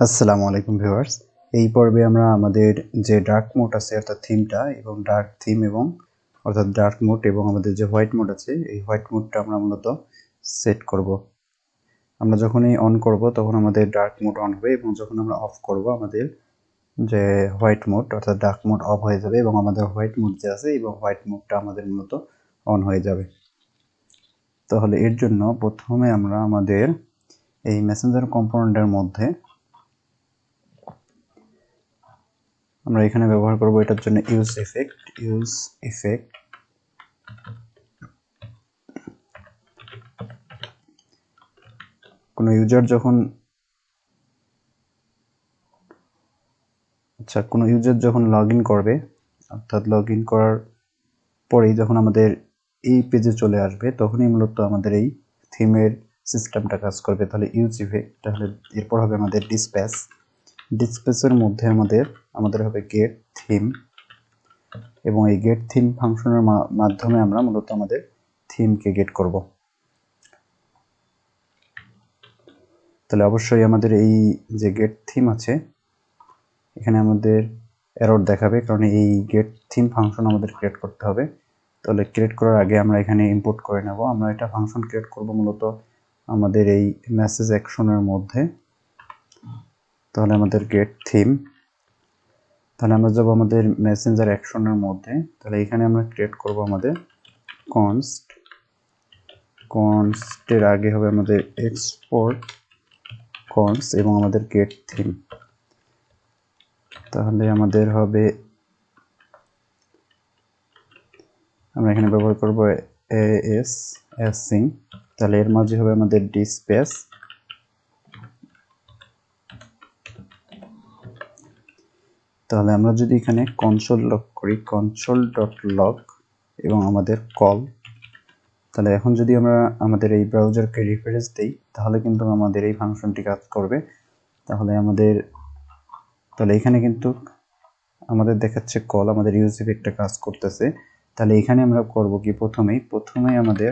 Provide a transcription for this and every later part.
আসসালামু আলাইকুম ভিউয়ার্স। এই পর্বে আমরা আমাদের যে ডার্ক মোড আছে অর্থাৎ থিমটা এবং ডার্ক থিম এবং অর্থাৎ ডার্ক মোড এবং আমাদের যে হোয়াইট মোড আছে এই হোয়াইট মোডটা আমরা মূলত সেট করব। আমরা যখনই অন করব তখন আমাদের ডার্ক মোড অন হবে এবং যখন আমরা অফ করব আমাদের যে হোয়াইট মোড অর্থাৎ ডার্ক মোড অফ হয়ে যাবে এবং আমাদের হোয়াইট মোড যে আছে এবং হোয়াইট মোডটা আমাদের মূলত অন হয়ে যাবে। তাহলে এর জন্য প্রথমে আমরা আমাদের এই মেসেঞ্জার কম্পোনেন্টের মধ্যে আমরা এখানে ব্যবহার করব এটার জন্য ইউজ ইফেক্ট কোনো ইউজার যখন লগইন করবে অর্থাৎ লগইন করার পরেই যখন আমাদের এই পেজে চলে আসবে তখনই মূলত আমাদের এই থিমের সিস্টেমটা কাজ করবে। তাহলে ইউজ ইফেক্ট, তাহলে এরপর হবে আমাদের ডিসপ্যাচের মধ্যে আমাদের হবে গেট থিম এবং এই গেট থিম ফাংশনের মাধ্যমে আমরা মূলত আমাদের থিমকে গেট করব। তাহলে অবশ্যই আমাদের এই যে গেট থিম আছে এখানে আমাদের এরর দেখাবে, কারণ এই গেট থিম ফাংশন আমাদের ক্রিয়েট করতে হবে। তাহলে ক্রিয়েট করার আগে আমরা এখানে ইম্পোর্ট করে নেব। আমরা এটা ফাংশন ক্রিয়েট করব মূলত আমাদের এই মেসেজ অ্যাকশনের মধ্যে। তাহলে আমাদের গেট থিম, তাহলে আমরা যাব আমাদের মেসেঞ্জার অ্যাকশনের মধ্যে। তাহলে এখানে আমরা ক্রিয়েট করব আমাদের কনস্টের আগে হবে আমাদের এক্সপোর্ট কনস এবং আমাদের গেট থিম। তাহলে আমাদের হবে আমরা এখানে ব্যবহার করব async। তাহলে এর মাঝে হবে আমাদের ডিসপ্যাচ। তাহলে আমরা যদি এখানে কনসোল লগ করি console.log এবং আমাদের কল, তাহলে এখন যদি আমরা আমাদের এই ব্রাউজারকে রিফ্রেশ দেই তাহলে কিন্তু আমাদের এই ফাংশনটি কাজ করবে। তাহলে এখানে কিন্তু আমাদের দেখাচ্ছে কল, আমাদের ইউজ ইফেক্টটা কাজ করতেছে। তাহলে এখানে আমরা করব কি, প্রথমেই আমাদের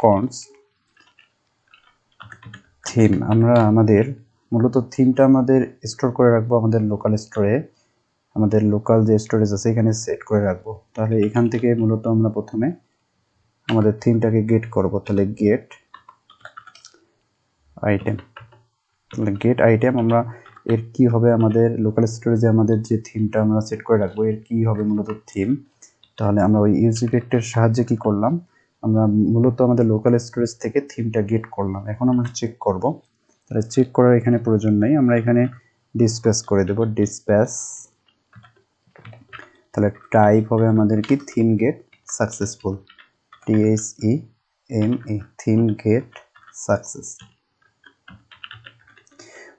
কনস থিম, আমরা আমাদের মূলত থিমটা আমাদের স্টোর করে রাখবো আমাদের লোকাল স্টোরে, আমাদের লোকাল যে স্টোরেজ আছে এখানে সেট করে রাখবো। তাহলে এখান থেকে মূলত আমরা প্রথমে আমাদের থিমটাকে গেট করব। তাহলে গেট আইটেম, তাহলে গেট আইটেম আমরা এর কি হবে, আমাদের লোকাল স্টোরেজে আমাদের যে থিমটা আমরা সেট করে রাখবো এর কি হবে মূলত থিম। তাহলে আমরা ওই ইউজ ইফেক্টের সাহায্যে কি করলাম, আমরা মূলত আমাদের লোকাল স্টোরেজ থেকে থিমটা গেট করলাম। এখন আমরা চেক করব। তাহলে চেক করার এখানে প্রয়োজন নেই, আমরা এখানে ডিসপ্যাচ করে দেব ডিসপ্যাচ। তাহলে টাইপ হবে আমাদের কি theme get successful, THEME theme get success.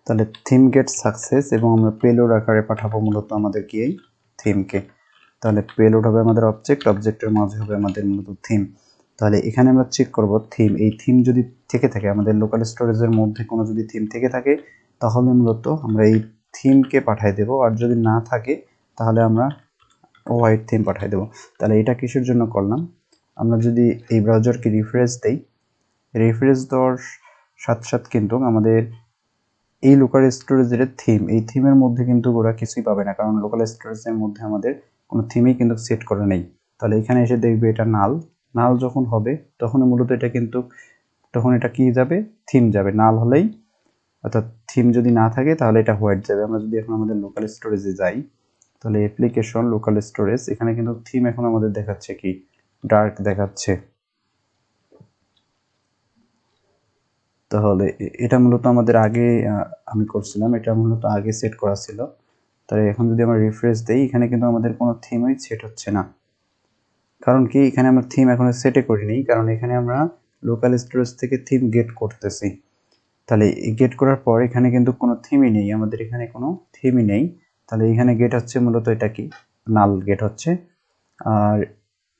তাহলে থিম গেট সাকসেস এবং আমরা পেলোড আকারে পাঠাবো মূলত আমাদের কি এই থিমকে। তাহলে পেলোড হবে আমাদের অবজেক্টের মাঝে হবে আমাদের মূলত থিম। তাহলে এখানে আমরা চেক করব থিম, এই থিম যদি থেকে থাকে আমাদের লোকাল স্টোরেজের মধ্যে কোনো যদি থিম থেকে থাকে তাহলে মূলত আমরা এই থিমকে পাঠিয়ে দেব, আর যদি না থাকে তাহলে আমরা হোয়াইট থিম পাঠিয়ে দেব। তাহলে এটা কিসের জন্য করলাম, আমরা যদি এই ব্রাউজারকে রিফ্রেশ দেই, রিফ্রেশ দেওয়ার সাথে কিন্তু আমাদের এই লোকাল স্টোরেজের থিম, এই থিমের মধ্যে কিন্তু ওরা কিছুই পাবে না, কারণ লোকাল স্টোরেজের মধ্যে আমাদের কোনো থিমই কিন্তু সেট করা নেই। তাহলে এখানে এসে দেখবে এটা নাল যখন হবে তখন মূলত এটা কিন্তু তখন এটা কি যাবে, থিম যাবে। নাল হলেই অর্থাৎ থিম যদি না থাকে তাহলে এটা হোয়াইট যাবে। আমরা যদি এখন আমাদের লোকাল স্টোরেজে যাই, তাহলে অ্যাপ্লিকেশন লোকাল স্টোরেজ, এখানে কিন্তু থিম এখন আমাদের দেখাচ্ছে কি ডার্ক দেখাচ্ছে। তাহলে এটা মূলত আমাদের আগে আমি করছিলাম, এটা মূলত আগে সেট করা ছিল। তাহলে এখন যদি আমরা রিফ্রেশ দেই এখানে কিন্তু আমাদের কোনো থিমই সেট হচ্ছে না, কারণ কি এখানে আমরা থিম এখনো সেটে করিনি, কারণ এখানে আমরা লোকাল স্টোরেজ থেকে থিম গেট করতেছি। তাহলে গেট করার পর এখানে কিন্তু কোনো থিমই নেই, আমাদের এখানে কোনো থিমই নেই। তাহলে এখানে গেট হচ্ছে মূলত এটা কি নাল গেট হচ্ছে, আর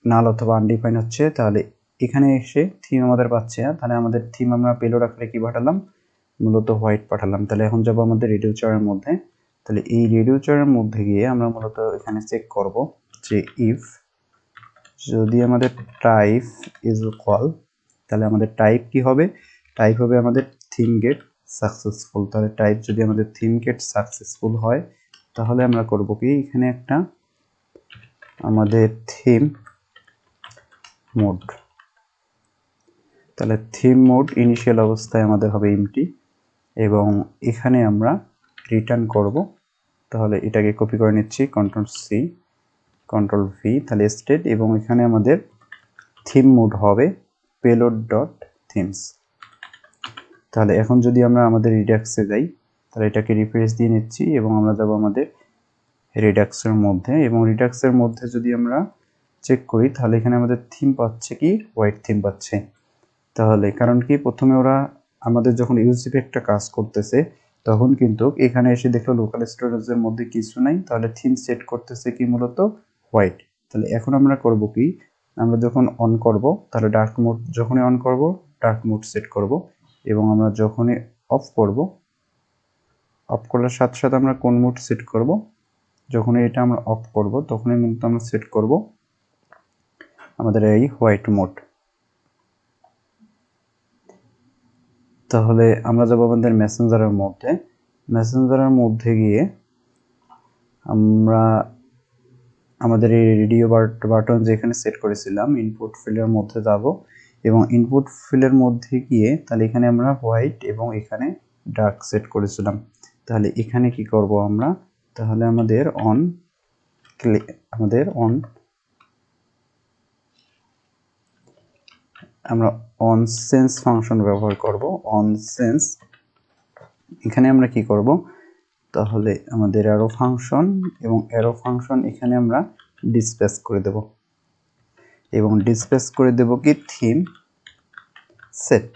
নাল অথবা আনডিফাইন হচ্ছে। তাহলে এখানে এসে থিম আমাদের পাচ্ছে না, তাহলে আমাদের থিম আমরা পেলোড আকারে কি পাঠালাম, মূলত হোয়াইট পাঠালাম। তাহলে এখন যাব আমাদের রিডিউসারের মধ্যে। তাহলে এই রিডিউসারের মধ্যে গিয়ে আমরা মূলত এখানে চেক করব যে ইফ যদি আমাদের টাইপ ইজ ইকুয়াল, তাহলে আমাদের টাইপ কি হবে, টাইপ হবে আমাদের থিম গেট সাকসেসফুল। তাহলে টাইপ যদি আমাদের থিম গেট সাকসেসফুল হয় তাহলে আমরা করব কি, এখানে একটা আমাদের থিম মোড, তাহলে থিম মোড ইনিশিয়াল অবস্থায় আমাদের হবে এমটি, এবং এখানে আমরা রিটার্ন করব। তাহলে এটাকে কপি করে নিচ্ছি, কন্ট্রোল সি কন্ট্রোল ভি, তাহলে স্টেট, এবং এখানে আমাদের থিম মোড হবে পেলোড ডট থিমস। তাহলে এখন যদি আমরা আমাদের রিডাক্সে যাই, তাহলে এটাকে রিফ্রেশ দিয়ে নিচ্ছি এবং আমরা যাব আমাদের রিডাক্সের মধ্যে, এবং রিডাক্সের মধ্যে যদি আমরা চেক করি তাহলে এখানে আমাদের থিম পাচ্ছে কি, হোয়াইট থিম পাচ্ছে। তাহলে কারণ কি, প্রথমে ওরা আমাদের যখন ইউজিপি একটা কাজ করতেছে তখন কিন্তু এখানে এসে দেখলো লোকাল স্টোরেজের মধ্যে কিছু নাই, তাহলে থিম সেট করতেছে কি মূলত হোয়াইট। তাহলে এখন আমরা করব কি, আমরা যখন অন করব তাহলে ডার্ক মোড, যখনই অন করব ডার্ক মোড সেট করব, এবং আমরা যখনই অফ করব, অফ করার সাথে সাথে আমরা কোন মোড সেট করব, যখনই এটা আমরা অফ করব তখনই কিন্তু আমরা সেট করব আমাদের এই হোয়াইট মোড। তাহলে আমরা যাব আমাদের মেসেঞ্জারের মধ্যে, মেসেঞ্জারের মধ্যে গিয়ে আমরা আমাদের এই রেডিও বাটন যেখানে সেট করেছিলাম ইনপুট ফিল্ডের মধ্যে যাব, এবং ইনপুট ফিল্ডের মধ্যে গিয়ে তাহলে এখানে আমরা হোয়াইট এবং এখানে ডার্ক সেট করেছিলাম। তাহলে এখানে কি করব আমরা, তাহলে আমাদের আমরা অন সেন্স ফাংশন ব্যবহার করব, অন সেন্স। এখানে আমরা কি করব, তাহলে আমাদের অ্যারো ফাংশন, এবং অ্যারো ফাংশন এখানে আমরা ডিসপ্লেস করে দেব, এবং ডিসপ্লেস করে দেব কি থিম সেট।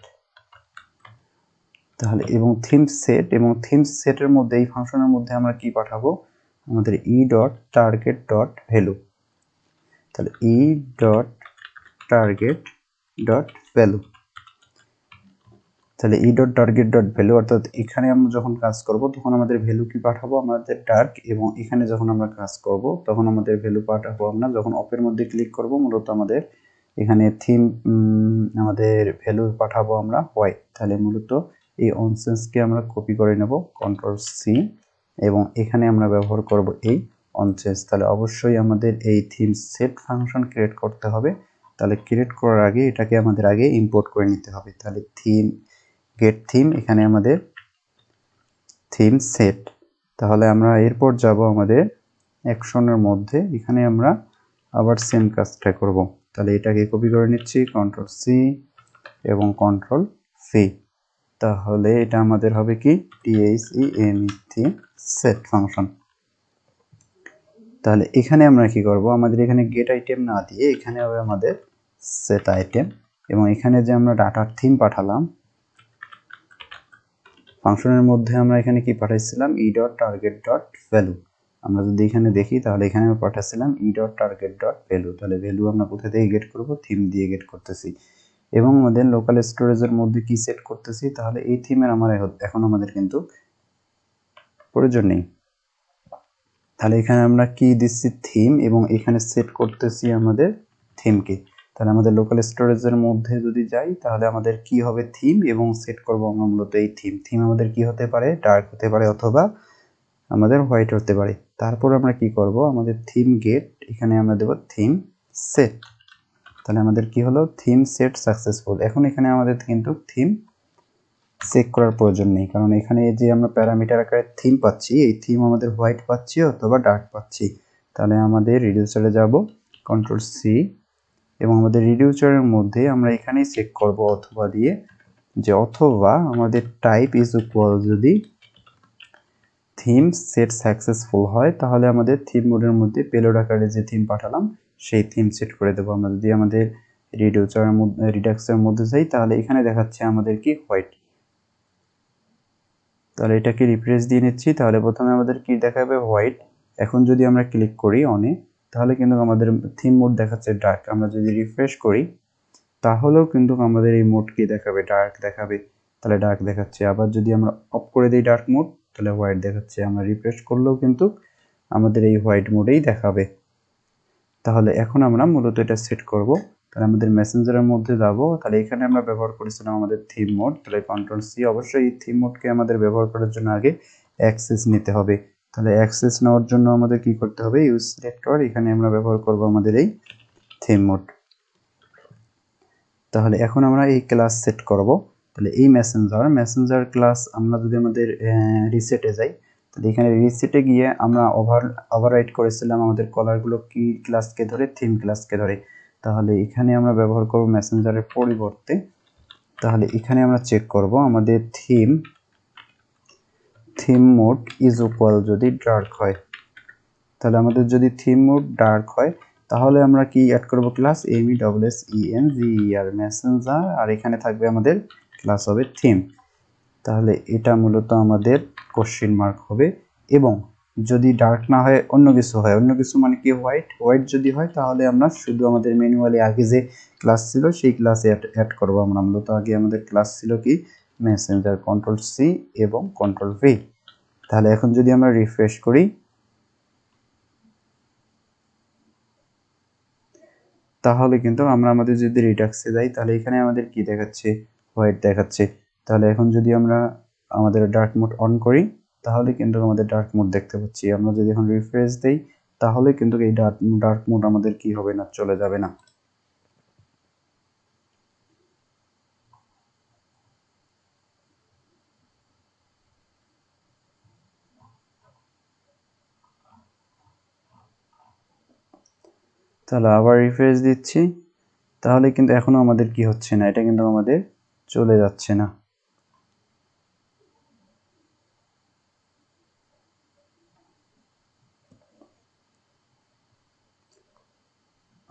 তাহলে এবং থিম সেট, এবং থিম সেটের মধ্যে এই ফাংশনের মধ্যে আমরা কি পাঠাবো, আমাদের E dot target dot value. তাহলে E dot target dot value, তাহলে E dot target dot value, অর্থাৎ এখানে আমরা যখন কাজ করব তখন আমাদের ভ্যালু কি পাঠাবো, আমাদের ডার্ক, এবং এখানে যখন আমরা কাজ করব তখন আমাদের ভ্যালু পাঠাবো আমরা যখন অফের মধ্যে ক্লিক করব, মূলত আমাদের এখানে থিম আমাদের ভ্যালু পাঠাবো আমরা হোয়াইট। তাহলে মূলত এই অনসেন্সকে আমরা কপি করে নেব, কন্ট্রোল সি, এবং এখানে আমরা ব্যবহার করব এই অনসেন্স। তাহলে অবশ্যই আমাদের এই থিম সেট ফাংশন ক্রিয়েট করতে হবে। তাহলে ক্রিয়েট করার আগে এটাকে আমাদের আগে ইম্পোর্ট করে নিতে হবে। তাহলে থিম গেট থিম, এখানে আমাদের থিম সেট। তাহলে আমরা এরপর যাব আমাদের অ্যাকশনের মধ্যে, এখানে আমরা আবার সেম কাজটা করব। তাহলে এটাকে কপি করে নিচ্ছি, কন্ট্রোল সি এবং কন্ট্রোল ভি। তাহলে এটা আমাদের হবে কি থিম সেট ফাংশন। তাহলে এখানে আমরা কি করব, আমাদের এখানে গেট আইটেম না দিয়ে এখানে হবে আমাদের সেট আইটেম, এবং এখানে যে আমরা ডাটার থিম পাঠালাম ফাংশনের মধ্যে আমরা এখানে কি পাঠাইছিলাম, E dot target dot value. আমরা যদি এখানে দেখি তাহলে এখানে আমরা পাঠাচ্ছিলাম E dot target dot value. তাহলে ভ্যালু আমরা কোথা থেকে গেট করব, থিম দিয়ে গেট করতেছি, এবং আমাদের লোকাল স্টোরেজের মধ্যে কি সেট করতেছি, তাহলে এই থিমের এখন আমাদের কিন্তু প্রয়োজন নেই। তাহলে এখানে আমরা কি দিচ্ছি, থিম, এবং এখানে সেট করতেছি আমাদের থিমকে। তাহলে আমাদের লোকাল স্টোরেজের মধ্যে যদি যাই তাহলে আমাদের কি হবে থিম, এবং সেট করব আমরা মূলত এই থিম আমাদের কি হতে পারে, ডার্ক হতে পারে অথবা আমাদের হোয়াইট হতে পারে। তারপর আমরা কি করব, আমাদের থিম গেট, এখানে আমরা দেব থিম সেট। তাহলে আমাদের কি হলো, থিম সেট সাকসেসফুল। এখন এখানে আমাদের কিন্তু থিম চেক করার প্রয়োজন নেই, কারণ এখানে যে আমরা প্যারামিটার আকারে থিম পাচ্ছি, এই থিম আমাদের হোয়াইট পাচ্ছি অথবা ডার্ক পাচ্ছি। তাহলে আমাদের রিডিউসারে যাব, কন্ট্রোল সি, এবং আমাদের রিডিউসারের মধ্যে আমরা এখানেই চেক করব অথবা দিয়ে, যে অথবা আমাদের টাইপ ইজ ইকুয়াল, যদি থিম সেট সাকসেসফুল হয় তাহলে আমাদের থিম মোডের মধ্যে পেলোড আকারে যে থিম পাঠালাম সেই থিম সেট করে দেবো। আমরা যদি আমাদের রিডাক্সের মধ্যে যাই তাহলে এখানে দেখাচ্ছে আমাদের কি হোয়াইট। তাহলে এটাকে রিফ্রেশ দিয়ে নিচ্ছি, তাহলে প্রথমে আমাদের কি দেখাবে, হোয়াইট। এখন যদি আমরা ক্লিক করি অনে, তাহলে কিন্তু আমাদের থিম মোড দেখাচ্ছে ডার্ক। আমরা যদি রিফ্রেশ করি তাহলেও কিন্তু আমাদের এই মোড কি দেখাবে, ডার্ক দেখাবে। তাহলে ডার্ক দেখাচ্ছে। আবার যদি আমরা অফ করে দিই ডার্ক মোড, তাহলে হোয়াইট দেখাচ্ছে। আমরা রিফ্রেশ করলেও কিন্তু আমাদের এই হোয়াইট মোডেই দেখাবে। তাহলে এখন আমরা মূলত এটা সেট করব, তাহলে আমাদের মেসেঞ্জারের মধ্যে যাব, তাহলে এখানে আমরা ব্যবহার করেছিলাম আমাদের থিম মোড, তাহলে কন্ট্রোল সি। অবশ্যই এই থিম মোডকে আমাদের ব্যবহার করার জন্য আগে অ্যাক্সেস নিতে হবে। তাহলে অ্যাক্সেস নেওয়ার জন্য আমাদের কি করতে হবে, ইউজ সিলেক্টর, এখানে আমরা ব্যবহার করব আমাদের এই থিম মোড। তাহলে এখন আমরা এই ক্লাস সেট করব। তাহলে এই মেসেঞ্জার ক্লাস আমরা যদি আমাদের রিসেটে যাই, তাহলে এখানে রিসেটে গিয়ে আমরা ওভাররাইট করেছিলাম আমাদের কলারগুলো কি ক্লাসকে ধরে, থিম ক্লাসকে ধরে। তাহলে এখানে আমরা ব্যবহার করব মেসেঞ্জারের পরিবর্তে, তাহলে এখানে আমরা চেক করব আমাদের থিম মোড ইজ ইকুয়াল যদি ডার্ক হয়, তাহলে আমাদের যদি থিম মোড ডার্ক হয় তাহলে আমরা কি অ্যাড করব, ক্লাস MESSENGER মেসেঞ্জার, আর এখানে থাকবে আমাদের ক্লাস হবে থিম। তাহলে এটা মূলত আমাদের কোশ্চেন মার্ক হবে। এবং যদি ডার্ক না হয় অন্য কিছু হয়, অন্য কিছু মানে কি, হোয়াইট যদি হয় তাহলে আমরা শুধু আমাদের ম্যানুয়ালি আগে যে ক্লাস ছিল সেই ক্লাসে অ্যাড করব। আমরা মূলত আগে আমাদের ক্লাস ছিল কি মেসেঞ্জার, কন্ট্রোল সি এবং কন্ট্রোল ভি। তাহলে এখন যদি আমরা রিফ্রেশ করি, তাহলে কিন্তু আমরা আমাদের যদি রিডাক্সে যাই তাহলে এখানে আমাদের কি দেখাচ্ছে, হোয়াইট দেখাচ্ছে। তাহলে এখন যদি আমরা আমাদের ডার্ক মোড অন করি তাহলে কিন্তু আমাদের ডার্ক মোড দেখতে পাচ্ছি। আমরা যদি এখন রিফ্রেশ দেই তাহলে কিন্তু এই ডার্ক মোড আমাদের কি হবে না, চলে যাবে না। তাহলে আবার রিফ্রেশ দিচ্ছি, তাহলে কিন্তু এখনো আমাদের কি হচ্ছে না, এটা কিন্তু আমাদের চলে যাচ্ছে না।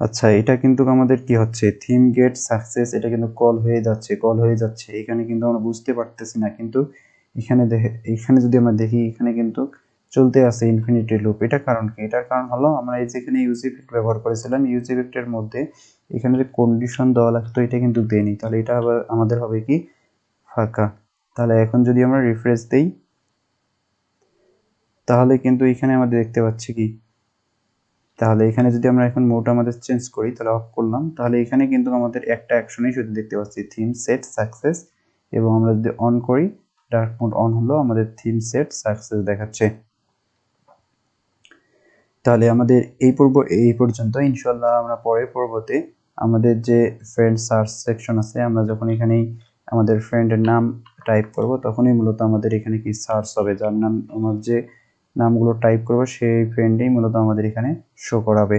আচ্ছা, এটা কিন্তু আমাদের কি হচ্ছে, থিম গেট সাকসেস, এটা কিন্তু কল হয়ে যাচ্ছে। এখানে কিন্তু আমরা বুঝতে পারতেছি না, কিন্তু এখানে যদি আমরা দেখি এখানে কিন্তু চলতে আছে ইনফিনিটি লুপ। এটা কারণ কি, এটার কারণ হলো আমরা এই যেখানে ইউজ ইফেক্ট ব্যবহার করেছিলাম, ইউজ ইফেক্টের মধ্যে এখানে যে কন্ডিশন দেওয়া লাগতো এটা কিন্তু দেয়নি, তাহলে এটা আবার আমাদের হবে কি ফাঁকা। তাহলে এখন যদি আমরা রিফ্রেশ দেই তাহলে কিন্তু এখানে আমরা দেখতে পাচ্ছি কি, তাহলে এখানে যদি আমরা এখন মোড আমাদের চেঞ্জ করি, তাহলে অফ করলাম, তাহলে এখানে কিন্তু আমাদের একটা অ্যাকশনই শুধু দেখতে পাচ্ছি, থিম সেট সাকসেস। এবং আমরা যদি অন করি, ডার্ক মোড অন হলো, আমাদের থিম সেট সাকসেস দেখাচ্ছে। তাহলে আমাদের এই পর্যন্ত। ইনশাল্লাহ আমরা পরের পর্বতে আমাদের যে ফ্রেন্ড সার্চ সেকশন আছে, আমরা যখন এখানে আমাদের ফ্রেন্ডের নাম টাইপ করব তখনই মূলত আমাদের এখানে কি সার্চ হবে, যার নাম, আমার যে নামগুলো টাইপ করব সেই ফ্রেন্ডই মূলত আমাদের এখানে শো করাবে।